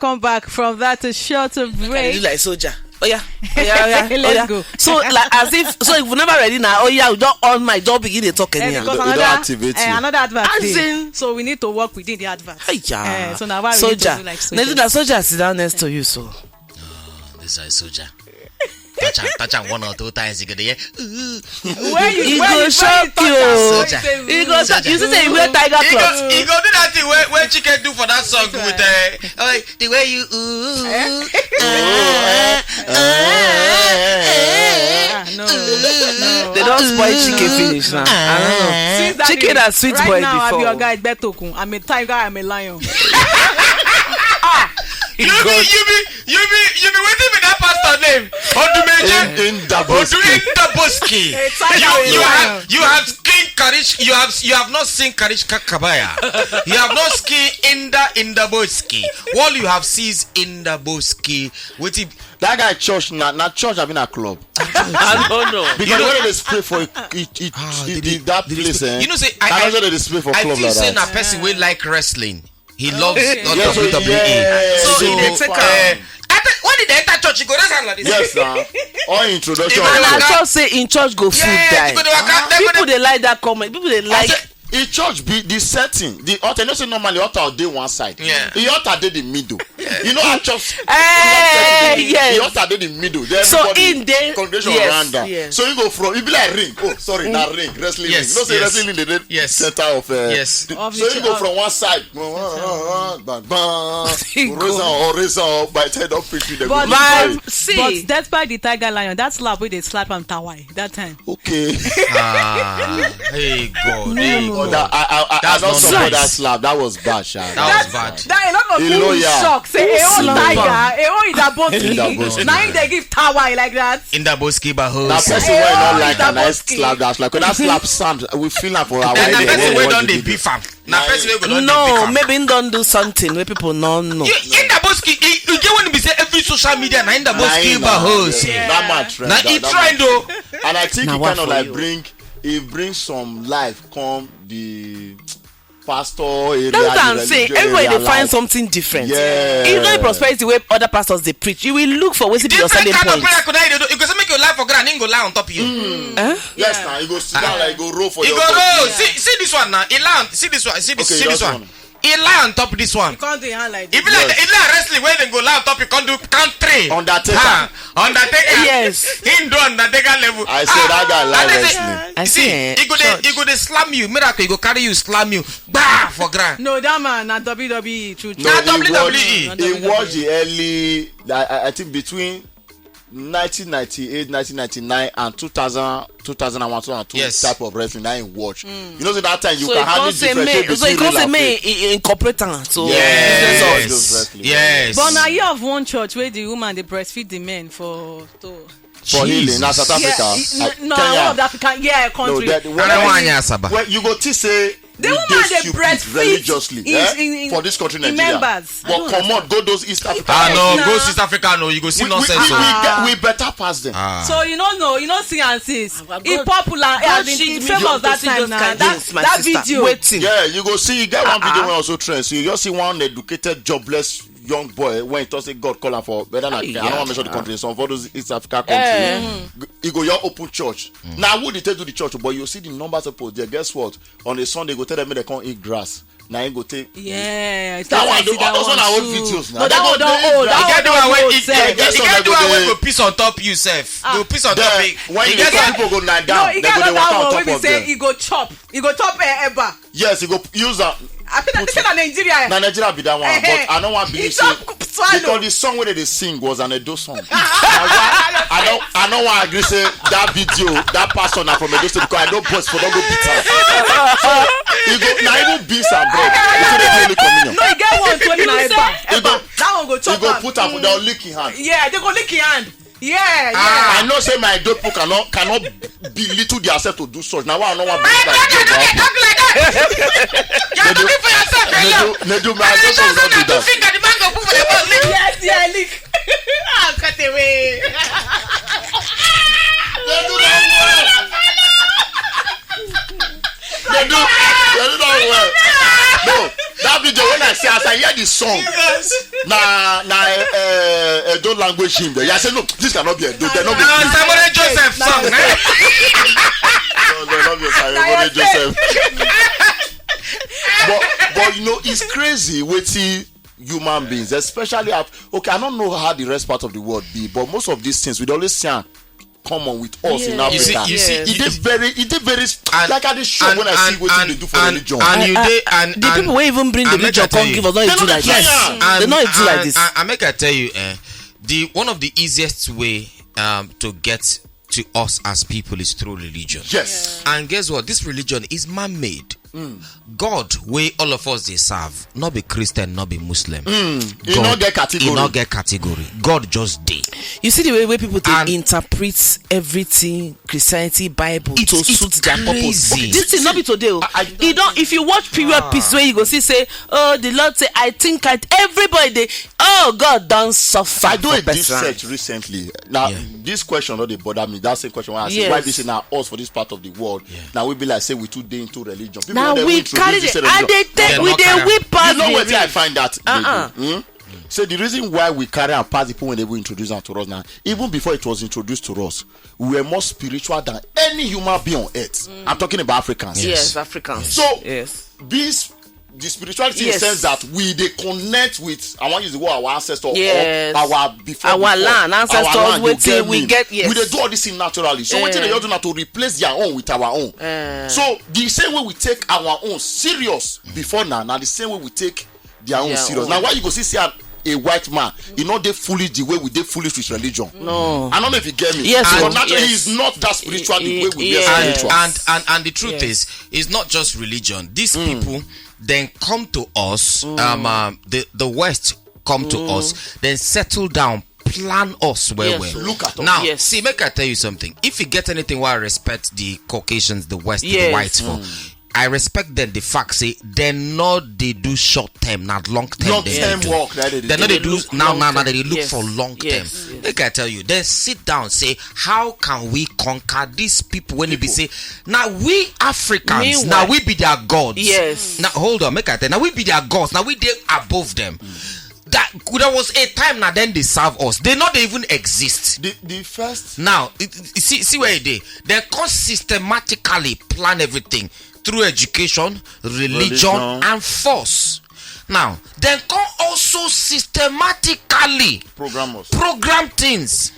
Come back from that to short a break. You like soldier. Oh yeah. Let's go. So like as if if we're never ready now. Oh yeah, we don't on my don't begin to talk anyhow. Because don't activate you. another advert. As in- So we need to work within the advert. Yeah. So now why we need soldier. to do like soldier? That soldier sit down next to you, so. This is soldier. Touch him 1 or 2 times. He go there. He go shock you. He go shock you. You see, you wear tiger cloth. He go do that thing where chicken do for that song with the way you. No. They don't spoil chicken finish now. I don't know. Chicken and sweet right boy now, before. I'm your guy Betokun. I'm a tiger. I'm a lion. You be waiting with that pastor name. In Indaboski. You have skin Karish. You have not seen Karish Kakabaya. You have not seen Indaboski. All you have seen is Indaboski. that guy church not church. I've been a club. I don't know. Because when they spray for that place, you know, say I know they spray for I club think like saying that. a person will like wrestling. He loves Yes, WWE. yes. So So they take when did they enter church? You go that's like this. Yes, sir. Or introduction. If And I I just say in church go food die. People they like that comment. People they like. In church be the setting, the altar. You know, say normally altar dey one side. Yeah. The altar dey the middle. You know how church. Yes. The altar dey the middle. Then So everybody, in there, congregation yes, around that. yes. So you go from you be like ring. Oh, sorry, not ring. Wrestling Yes, ring. You know, say yes. wrestling ring dey Yes. center of. Yes. Of So each you go other. from one side. Raise up. By the time don't preach you, they go But, inside. see. but despite the tiger lion, that slap where they slap on Tawai that time. Okay. Hey God. Hey But God. I That's don't not support nice. that slap. That was bad, Sha. That was bad. That a lot of people Iloya. shock. Say, tiger, Idaboski. Idaboski. Now they give Tawai like that. Indaboski Bahos. That person wey not like a nice Idaboski. slap. That's like when that slap sound, we feel like for our Then the person way wey don dey beef am. Na person wey go don dey No, beef am. maybe he don't do something where people don't know. Indaboski, you get when you be say every social media na Indaboski Bahos. That man trend. Na he trend o. And I think Now he what kind of for like you? bring some life come the pastor area. That's what the I'm saying. religion Everybody area they find life. something different. Yeah. If not prosperity where other pastors they preach, you will look for what's your Different selling kind of point. prayer could I do. You go say make your life for ground, he go lie on top of you. Yes, now you go sit down like go roll for He your go body. roll. See this one now. He lie on. See this one. See Okay, this just one. one. He lie on top of this one. You can't do your hand like If this. you like wrestling where they go lie on top, you can't do count 3. Undertaker. Undertaker. Yes. He do Undertaker level. I say that guy like and they wrestling. I See, see. he go they slam you. Miracle, he go carry you, slam you. Bah for ground. No, that man, not WWE. True. No, Nah, he WWE. watched- He watched the early, I think between 1998, 1999 and 2000, 2001, 2002 Yes. type of wrestling that he watch. You know, so that time you So can you hardly can't say differentiate me. So you between can't real say and me fake. incorporate am. So Yes. Yes. Yes. But now you have one church where the woman they breastfeed the men for For healing, now South Africa, no, Kenya. all of the African country. that- I don't want you, Saba. Well, you go to say The we woman dey they stupid breastfeed religiously in for this country, in Nigeria. members. I But don't come on, go those East Africa. Ah no, Nah. go South Africa. No, you go see nonsense. We better pass them. So you don't know, see and sis. God- It's popular, God it's shit me famous up to that see time those now. kind That, things, my that sister. video. Waiting. Yeah, you go see. You get one video when also trend. So you just see one educated, jobless young boy when he talks say God call him for better than I don't want to mention the country. Some for those East Africa countries, he go your open church. Now who they tell do the church, but you see the numbers of people there. Guess what? On a Sunday, go tell them they can't eat grass. Now you go take. Yeah, it's That like one, I see that those one are old too. videos now. No, They that go- one don't they old. drag. That You one get the one don't where old. you sef. get get some the that go one where dey- go piss on top you, self. Go piss on top. Then, when you You get get some people go lie No, down, you they get go they walk that on one top where we of say them. he go chop eba. Yes, you go use that. I think this is in Nigeria. Now Nigeria be that one, but I don't want to believe He say chop swallow. because the song where they sing was an Edo song. I don't want to agree say that video that person na from Edo State because I know boys for don't go beat her. So you go now even beans and bread. You say they do only communion. No, you get one 20 na eba. You go- That one go You chop go am. put her for they'll lick in hand. Yeah, they go lick your hand. Yeah. I know say my dope people cannot belittle themselves to do such. Now I don't want to be Talk like that. You're looking for yourself, Nedu, my dope people will not do that. finger, the man go put for the ball. Yes, yeah, lick. Cut away. They do that well. They do that well. No, that video when I see as can hear the song. Don't language him there. I said no, this cannot be a don't. No, Simon Joseph song. No, not your Simon Joseph. But you know, it's crazy waiting human beings, especially okay, I don't know how the rest part of the world be, but most of these things we always see common with us in Africa. You see, it is very like at the show when I see what they do for religion. And the people who even bring the religion come give us not do like this. They not do like this. I make I tell you, one of the easiest way to get to us as people is through religion. Yes. And guess what? This religion is man-made. God, way all of us they serve, not be Christian, not be Muslim. He not get category. God just did. You see the way people interpret everything, Christianity, Bible to suit their purpose. This thing not be today. You don't. If you watch period piece where you go say, oh, the Lord say, I think everybody. God don't suffer. I do a deep search recently. Now this question not they bother me. That's the question when I say why this is now us for this part of the world. Now we be like say we too day into religion. People now we carry it and they take with the whip pass. You know what I find that so the reason why we carry and pass people when they will introduce them to us now, even before it was introduced to us, we were more spiritual than any human being on earth. I'm talking about Africans. Yes, Africans. So the spirituality in the sense that they connect with, I want to use the word our ancestors or our land ancestors we get we they do all this thing naturally. So what they do now to replace their own with our own. So the same way we take our own serious before now the same way we take their own serious. Now why you go see a white man, you know they foolish the way we they foolish with religion. No, I don't know if you get me. Yes, but naturally he's not that spiritual the way we are spiritual. And the truth is, it's not just religion. These people then come to us. The West come to us, then settle down, plan us well. Look at us. Now, see, make I tell you something. If you get anything where I respect the Caucasians, the West, the whites for. I respect them. The fact say they do short term, not long term. Long term work. They do now. They look for long term. Like I tell you, then sit down. Say, how can we conquer these people? When they be say, now we Africans, now we be their gods. Yes. Now hold on, make I tell. Now we be their gods. Now we they above them. That there was a time now then they serve us. They not even exist. The first now see where they come systematically plan everything. Through education, religion, and force. Now, then come also systematically program things.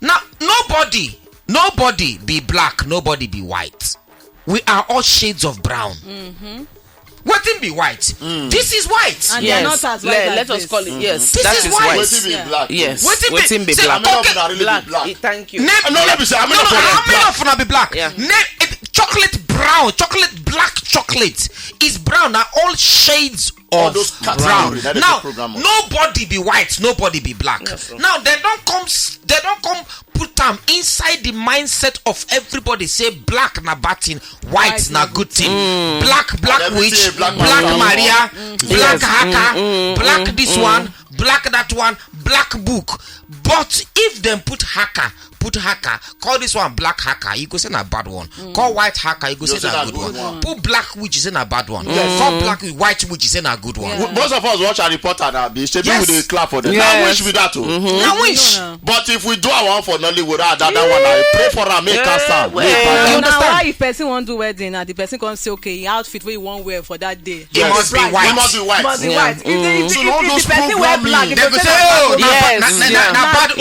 Now, nobody be black, nobody be white. We are all shades of brown. What thing be white? This is white. And they're not as white let us call it. Yes, this is white. What be black? Yes. What be black? Black. Thank you. How many of be black? Chocolate brown, black chocolate is brown. Now all shades of brown. Now nobody be white, nobody be black. Now they don't come put them inside the mindset of everybody. Say black na bad thing, white na good thing. Black witch, black Maria, black hacker, black this one, black that one, black book. But if them put hacker, call this one black hacker, you go say a bad one. Call white hacker, you go say a good one. Put black witch, you say a bad one. Call black white witch, you say a good one. Most of us watch a reporter now, be with the clap for them. Now wish we that too. Now wish. But if we do our one for Nollywood, that one I pray for a make us stand. You understand? Why if person want do wedding and the person can say okay, outfit where you want wear for that day. It must be white. It must be white. Must be white. If the person wear black, they go say oh, bad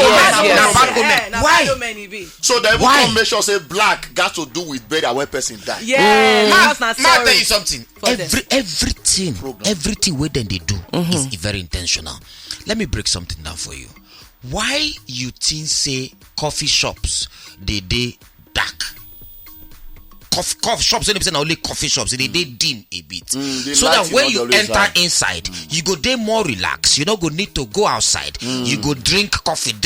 omen. Why? So they will come make sure say black got to do with burial when person die. I'll tell you something. Everything where then they do is very intentional. Let me break something down for you. Why you think say coffee shops they dark? Coffee shops only coffee shops they dim a bit so that when you enter inside you go there more relaxed. You don't go need to go outside. You go drink coffee you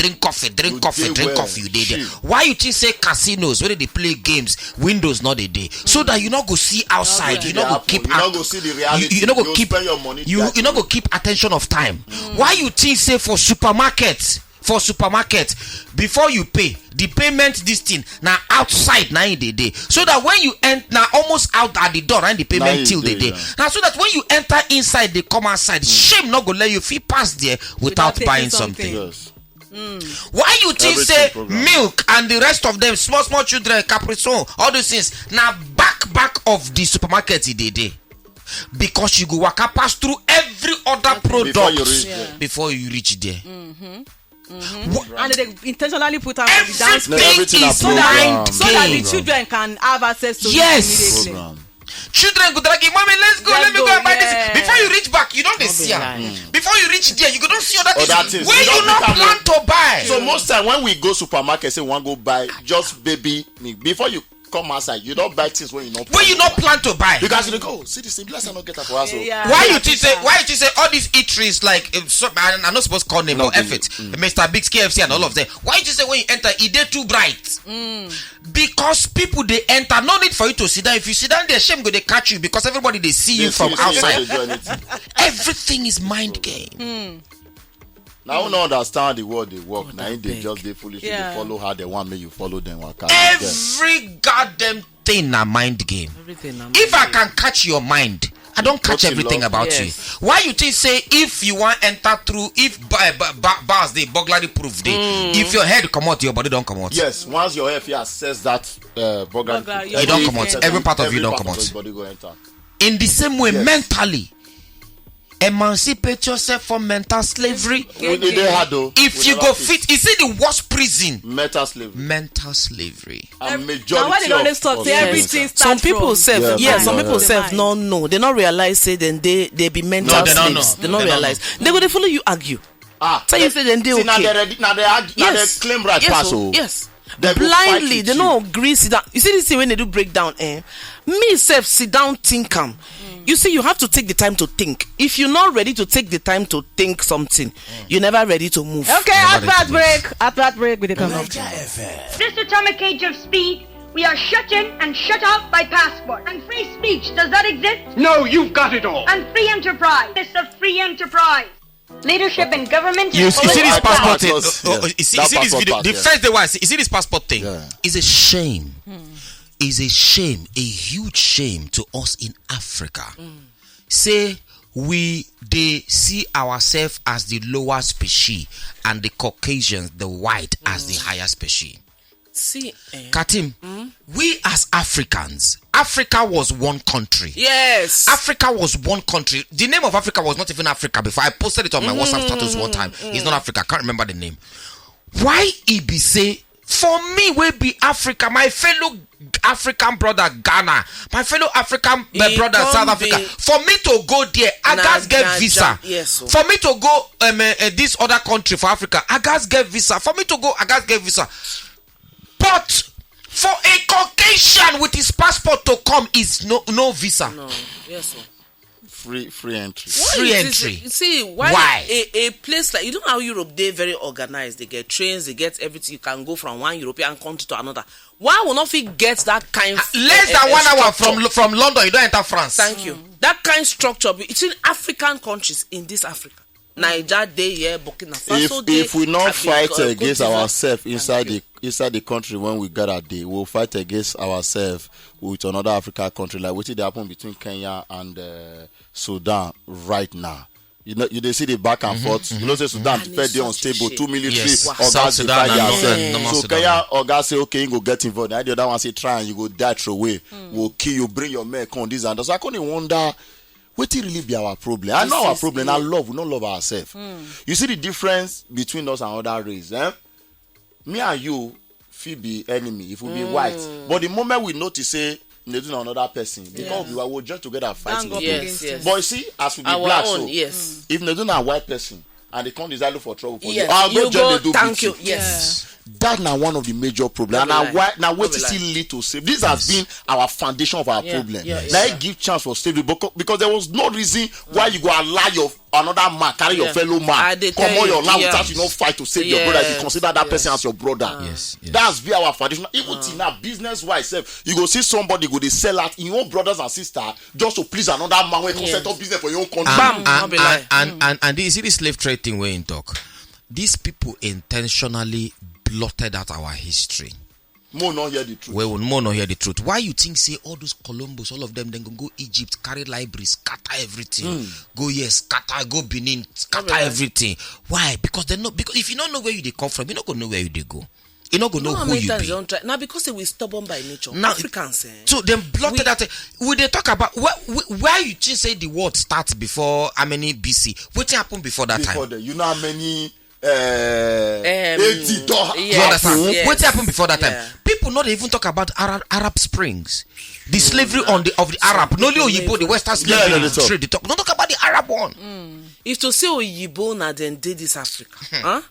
there. Why you think say casinos where they play games windows not a day so that you not go see outside. You not go keep you not go see the reality. You not go keep your money. You not go keep attention of time. Why you think say for supermarkets for supermarket, before you pay, the payment this thing now outside now in the day. So that when you enter now almost out at the door and the payment till the day. Now so that when you enter inside, they come outside. Shame not gonna let you feel pass there without buying something. Yes. Why you think say milk and the rest of them, small children, capricon, all those things now back of the supermarket in the day? Because you go waka pass through every other product before you reach there. And they intentionally put out the dance everything is so that the children can have access to it immediately. Children go drag you, mommy, let's go, let me go and buy this. Before you reach back, you don't see them. Before you reach there, you go don't see other things. Where you not plan to buy. So most time when we go supermarket, say we want go buy just baby milk. Before you come outside, you don't buy things when you not plan to buy. Because you go, see this thing, let's not get that for us. Why you say all these eateries like I'm not supposed to call name or effort, Mr. Big's, KFC and all of them. Why you say when you enter, it they too bright? Because people they enter, no need for you to sit down. If you sit down, they're shame go they catch you because everybody they see you from outside. Everything is mind game. Now I don't understand the word they work. Now they just they foolish. They follow how they want me. You follow them. Every goddamn thing a mind game. If I can catch your mind, I don't catch everything about you. Why you think say if you want enter through if bars they burglary proof they if your head come out your body don't come out. Yes, once your head says that burglary you don't come out. Every part of you don't come out. In the same way, mentally. Emancipate yourself from mental slavery. If you go fit, is it the worst prison? Mental slavery. And majority now when they don't stop, everything starts. Some people some people self no know. They not realize say then they be mental slaves. They not realize. They go they follow you argue. So you say then they okay. Now they claim right pass. Yes. Blindly, they don't agree. Sit down. You see this thing when they do breakdown. Me self sit down think am. You see, you have to take the time to think. If you're not ready to take the time to think something, you're never ready to move. Okay, advert break with the come up. This atomic age of speed, we are shut in and shut out by passport. And free speech, does that exist? No, you've got it all. And free enterprise. It's a free enterprise. Leadership in government. You see this passport thing? You see this video? The first day was, you see this passport thing? It's a shame. Is a shame, a huge shame to us in Africa. Say they see ourselves as the lower species and the Caucasians, the white, as the higher species. See, Katim, we as Africans, Africa was one country. Yes. Africa was one country. The name of Africa was not even Africa before. I posted it on my WhatsApp status one time. It's not Africa. I can't remember the name. Why it be say, for me, we be Africa, my fellow African brother Ghana, my fellow African brother South Africa. For me to go there, I gotta get visa. Yes, for me to go this other country for Africa, I gotta get visa. For me to go, I gotta get visa. But for a Caucasian with his passport to come is no visa. No, yes, sir. Free entry. Free entry. See why? A place like, you know how Europe, they very organized. They get trains, they get everything. You can go from one European country to another. Why will not we get that kind of less than 1 hour from London? You don't enter France. Thank you. That kind of structure between African countries in this Africa. Naija day here, Burkina Faso day. If we not fight against ourselves inside the country when we gather day, we'll fight against ourselves with another African country like what did happen between Kenya and Sudan right now. You know, you see the back and forth. You know, say Sudan defend they unstable. 2 military organs divide themselves. So Kenya organs say, okay, you go get involved. And the other one say, try and you go die throw away. We'll kill you, bring your men, come this and that. So I couldn't wonder, what will really be our problem? I know our problem. I love, we don't love ourselves. You see the difference between us and other race. Me and you feel be enemy if we be white. But the moment we notice, say, they do another person because we will join together fighting. Yes. But you see, as we be our black, own, if they do a white person and they come desire for trouble for yes. you, I'll you go do thank you. Yes. That's now one of the major problems. And now what is still lead to save? This has been our foundation of our problem. Now it give chance for slavery because there was no reason why you go allow your another man carry your fellow man come on your land without you not fight to save your brother if you consider that person as your brother. That's be our foundation. Even till now, business wise, you go see somebody go they sell out in your own brothers and sisters just to please another man when you set up business for your own country. And you see this slave trade thing where in talk. these people intentionally blotted out our history. More not hear the truth. We will more not hear the truth. Why you think say all those Columbus, all of them, then go Egypt, carry libraries, scatter everything. Go here, scatter, go Benin, scatter everything. Why? Because they're not. Because if you don't know where you come from, you're not gonna know where you go. You're not gonna know who you be. Now because they were stubborn by nature. Now, Africans. So them blotted out. Will they talk about why you just say the world starts before how many BC? What happened before that time? You know how many 80 you understand? Yes. What happened before that time? People not even talk about Arab Springs, the slavery of the Arab. Not only Oyibo, the Western slavery. They talk. Don't talk about the Arab one. If to say Oyibo na then did this Africa,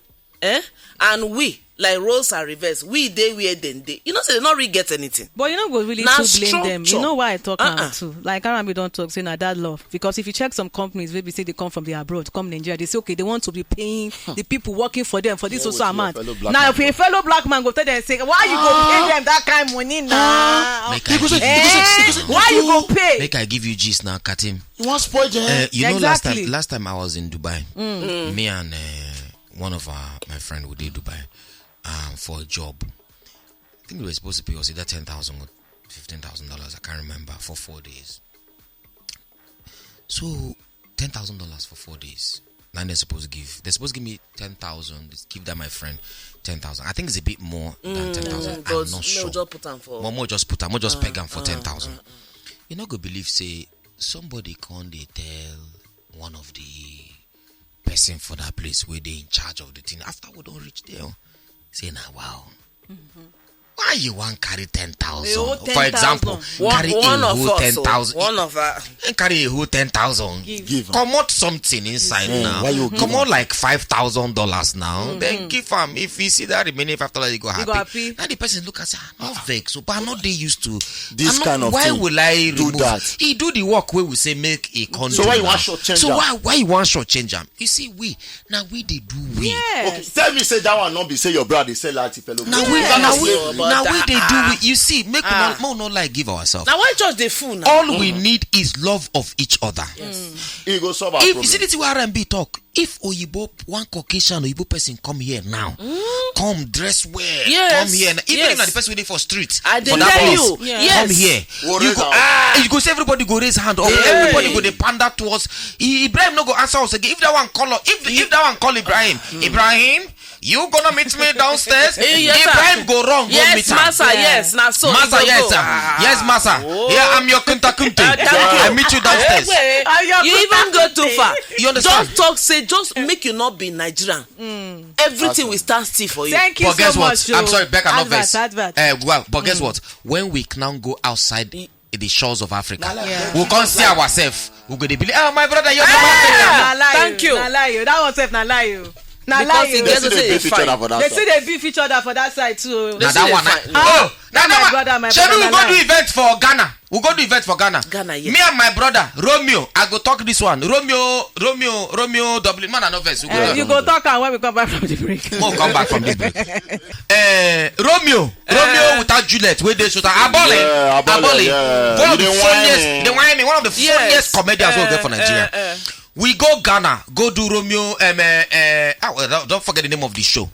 and we like roles are reversed. We they where then they. You know, so they not really get anything. But you know, go really to blame them. You know why I talk now too. Like Arami don't talk say na that love, because if you check some companies, maybe say they come from the abroad, come Nigeria, they say okay, they want to be paying the people working for them for this also amount. Now if a fellow black man go tell them say, why you go pay them that kind of money now? Why you go pay? Make I give you gist now, Katim. You want spoil them? You know, last time I was in Dubai, me and one of my friend we did Dubai for a job. I think we were supposed to pay us either $10,000 or $15,000. I can't remember, for 4 days. So $10,000 for 4 days. Now they're supposed to give me 10,000. Give that my friend 10,000. I think it's a bit more than 10,000. I'm not sure. Just put them for. More just put them. More just peg them for 10,000. You know, go believe say somebody can't they tell one of the person for that place where they in charge of the thing after we don't reach there. Say now, wow. Why you want carry 10,000? For example, carry a whole 10,000. One of and carry a whole 10,000. Give come out something inside now. Come out like $5,000 now. Then give him. If you see that remaining $5, you go happy. Now the person look and say, "I'm not vexed, so, but I'm not they used to this kind of why thing. Why will I do remove that? He do the work where we say make a contract. So why you want short change? So why you want short change them? You see, we they do we. Yes. Okay, tell me say that one not be say your brother say like fellow. Now we they do it. You see, make more not like give ourselves. Now why just the fool now? All we need is love of each other. It go solve our If problem. you see this R&B talk, if Oyibo one Caucasian Oyibo person come here now, come dress well, come here. Even if not the person waiting for street, I for didn't that tell place, you. Yes. come here. We'll You raise go, our- you go say everybody go raise hand up. Everybody go they panda to us. Ibrahim no go answer us again. If that one call, if that one call Ibrahim. You gonna meet me downstairs? Yes, Ibrahim go wrong, go meet him. Massa, yes, now so. Massa, yes, yes, Massa. Yeah, I'm your kunta. I meet you downstairs. You even go too far. You understand? Just talk, say, just make you not be Nigerian. Everything will stand still for you. Thank you But guess so what? much. I'm sorry, Becca, not Advert, verse. advert. But guess what? When we now go outside the shores of Africa, we'll come see ourselves. We're going to believe, oh, my brother, you're the man. Thank you. Na lie you. That was safe. Na lie you. Na Because lie he you. gets They to see say they it's beef each other fine. for that They side. see they beef each other for that side too. Now see that they one. fight. Oh, now my that brother, one. my Shebi, brother, we na go do lie. event for Ghana. We go do event for Ghana. Ghana, yes. Me and my brother Romeo. I go talk this one. Romeo. Dublin man and offense. You go talk and when we come back from the break. We'll come back from this break. Romeo without Juliet. Where they shoot Abole. Yeah, Abole, yeah. One of the You dey funniest. whine me. They whine me. One of the funniest comedians we get for Nigeria. We go Ghana, go do Romeo. Don't forget the name of the show.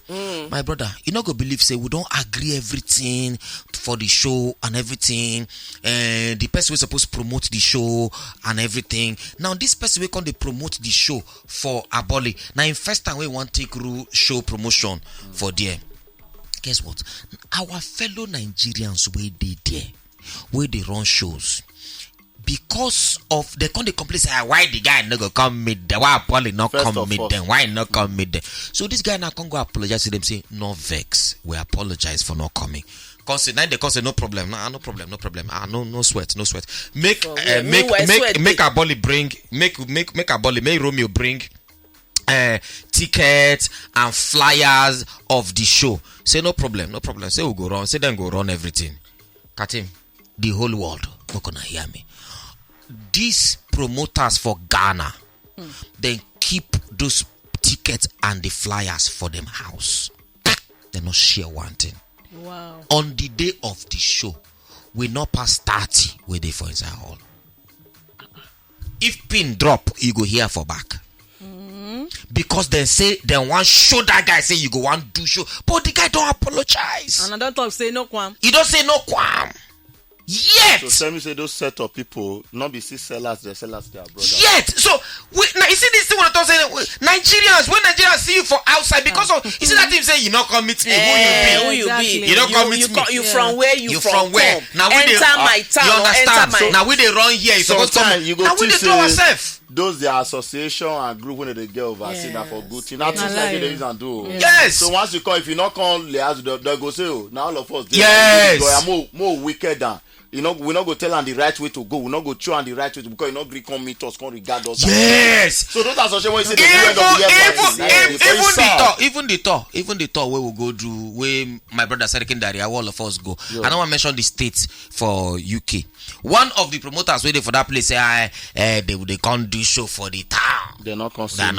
My brother, you not go believe say we don't agree everything for the show and everything. The person we supposed to promote the show and everything. Now this person we come they promote the show for Aboli. Now in first time we want to take show promotion for there. Guess what? Our fellow Nigerians where they there, where they run shows. Because of they come they complain say why the guy not go come meet them, why Paulie not First come of meet all. them, why not come meet them. So this guy now come go apologize to them, say no vex, we apologize for not coming. Cause now they say no problem, no problem. No sweat. Make Aboli bring make Aboli make Romeo bring tickets and flyers of the show. Say no problem. Say we go run. Say then go run everything. Katim, the whole world not gonna hear me. These promoters for Ghana, they keep those tickets and the flyers for them house. They not share one thing. Wow. On the day of the show, we not pass 30 where they for inside hall. If pin drop, you go here for back. because they say they want show that guy say you go want do show, but the guy don't apologize. And I don't talk say no quam. He don't say no quam. Yet. So tell me, say those set of people not be see sellers, they sellers their brother. Yet. So now you see this thing when I talk saying Nigerians, when Nigerians see you for outside because of you see that thing say you not come meet me, who you be? You don't come meet me. You from where you from where? Now we enter my town. You understand? So now we they run here. You supposed to come. Now we they do ourselves. Those their association and group when they get overseen that for good thing. That's like they use and do. Yes. So once you come, if you not come, they go say, oh, now all of us. Yes. More wicked than. You know, we're not going to tell them the right way to go. We're not going to show them the right way to because you're not going to come meet us, come regard us. Yes. So those associations when you say the end of the year, even the tour where we go do, where my brother Serikin Daria, all of us go. I don't want to mention the states for UK. One of the promoters waiting for that place say, they can't do show for the town. They're not concerned.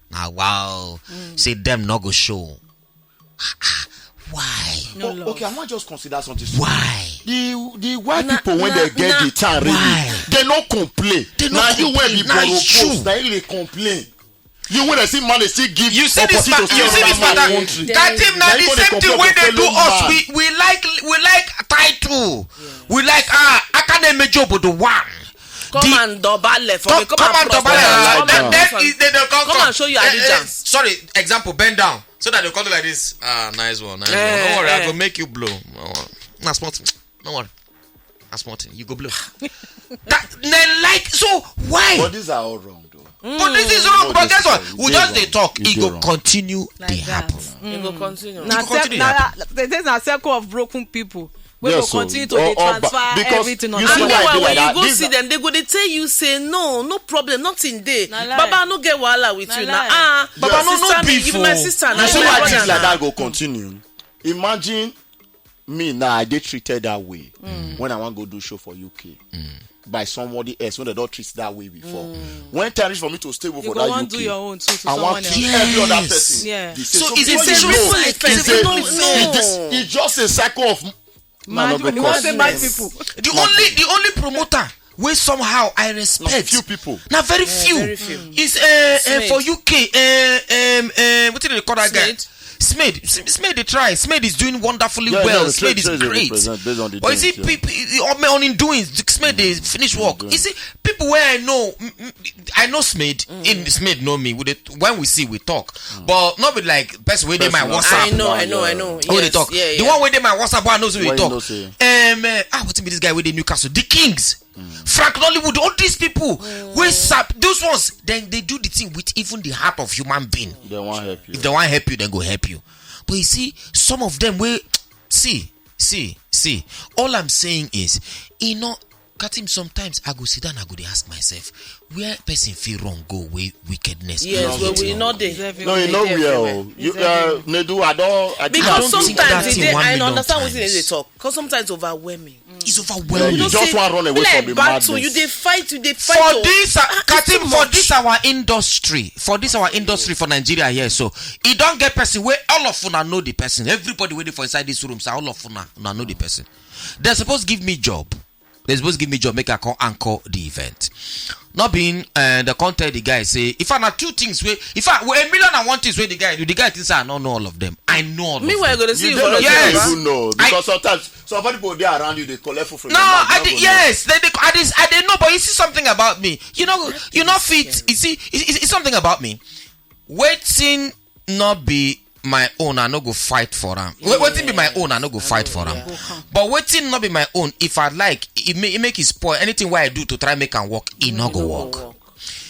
Now, wow. Say them not go show. Why? Okay, I might just consider something. Why? The white people when they get the time really, they not complain. Now you when be post, they complain. You when they see man, they still give. You see this man. You see this man. That him now the same thing when they do us. We like title. We like academic job with the one. Come and double for me. Come and show your allegiance. Sorry, example, bend down. So that they call it like this. Nice one. Don't worry, I will make you blow. Nah, smart. Don't worry. That's smart. You go blow. So why? But these are all wrong though. But this is wrong. But guess what? We just they talk. It go continue. They happen. It go continue. Now there's a circle of broken people. We will continue to transfer everything on. You see when you go see them, they go they tell you say no problem, nothing there. Baba no get wahala with you now. Baba no beef. You my sister. You see why things like that go continue. Imagine me now. I get treated that way when I want to go do show for UK by somebody else when they don't treat that way before. When time is for me to stay for that UK, do your own too to I want to every other person. Yeah. So is it it's just a cycle of. Man, when you want to buy people. The only promoter where somehow I respect few people. Now very few. Is for UK what did they call that guy? Smith they try. Smith is doing wonderfully well. Smith is great. But you see, people on in doing Smith they finish work. You see, people where I know Smith. In Smith know me. When we see we talk, but not with like person where they my WhatsApp. I know. How they talk. The one where they my WhatsApp, I knows we talk. What's with this guy with the Newcastle? The Kings. Frank Nollywood, all these people, those ones, then they do the thing with even the heart of human being. They want to help you. If they want to help you, then go help you. But you see, some of them will see. All I'm saying is, Katim, sometimes I go sit down, I go ask myself, where person feel wrong go with wickedness? Yes, well, we know this. No, you know where Nedu, I don't. Because sometimes I understand what they talk. Because sometimes overwhelming. It's overwhelming. You just want to run away from the madness. You fight. For this, Katim, for this our industry for Nigeria here, so it don't get person where all of una know the person. Everybody waiting for inside this room, so all of una know the person. They're supposed to give me job. They're supposed to give me job, make I come anchor the event. Not being the content the guy say, if I have two things where if I a million and one things where the guy thinks I don't know all of them. I know all of them. Meanwhile, going to see you don't yes. even know because sometimes some people there around you they collect food from no, I didn't know, but you see something about me. You're not fit. You see, it's something about me. Waiting not be my own, I no go fight for them. Waiting be my own, I no go fight for them. But waiting not be my own, if I like, it make it spoil. Anything what I do to try make and work, it not go work.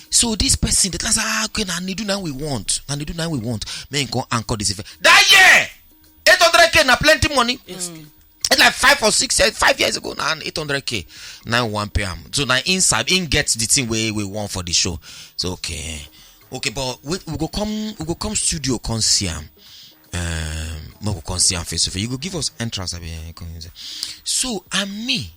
So this person, that say, okay, now do now we want. May go anchor this event. That year, 800K na plenty money. It's like 5 years ago now, 800K. Now 1 PM. So now inside, gets the thing we want for the show. So okay, but we go come studio, come see him. We go come see him face to face. You go give us entrance. So and me,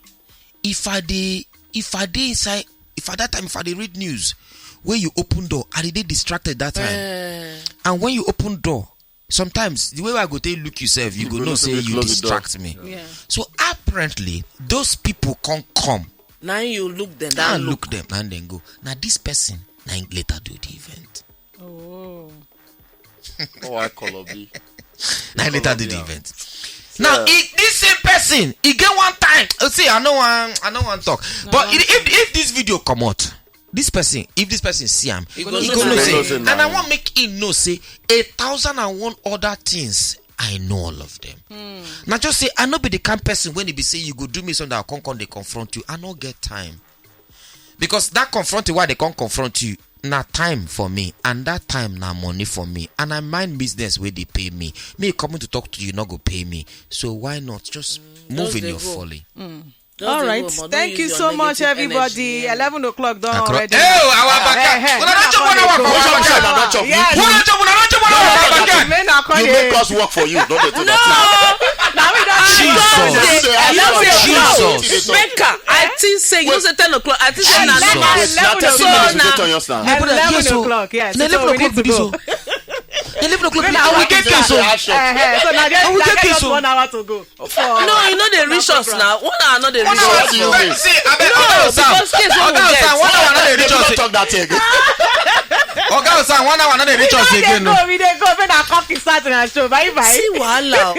if I dey inside, if at that time if I dey read news, where you open door, I dey distracted that time. And when you open door, sometimes the way I go take look yourself, you go know say you distract me. Yeah. So apparently those people can't come. Now you look them. Now look them and then go. Now this person now later do the event. Oh. Oh, I call B. Now later did the event. Now, this same person, he get one time. See, I know one talk. But if this video come out, this person, if this person see him, he gonna say, and I want make him know say 1,001 other things. I know all of them. Now just say I no be the kind person when he be say you go do me something that I can't they confront you. I no get time. Because that confronting why they can't confront you. Na time for me, and that time na money for me, and I mind business where they pay me. Me coming to talk to you not go pay me. So why not just move in your folly? All right, thank you so much, everybody. 11 o'clock done already. You make us work for you. Don't do Jesus. Becca, I think say you say 10 o'clock. I think say 11 o'clock. Yes. 11 o'clock be so. 11 o'clock. I will get this. So now just 1 hour to go. No, you know they reach us now. 1 hour not they reach us. See, I bet talk that thing. Okay, 1 hour not they reach us again. We dey go when our cock is starting and show. Bye bye. See wahala.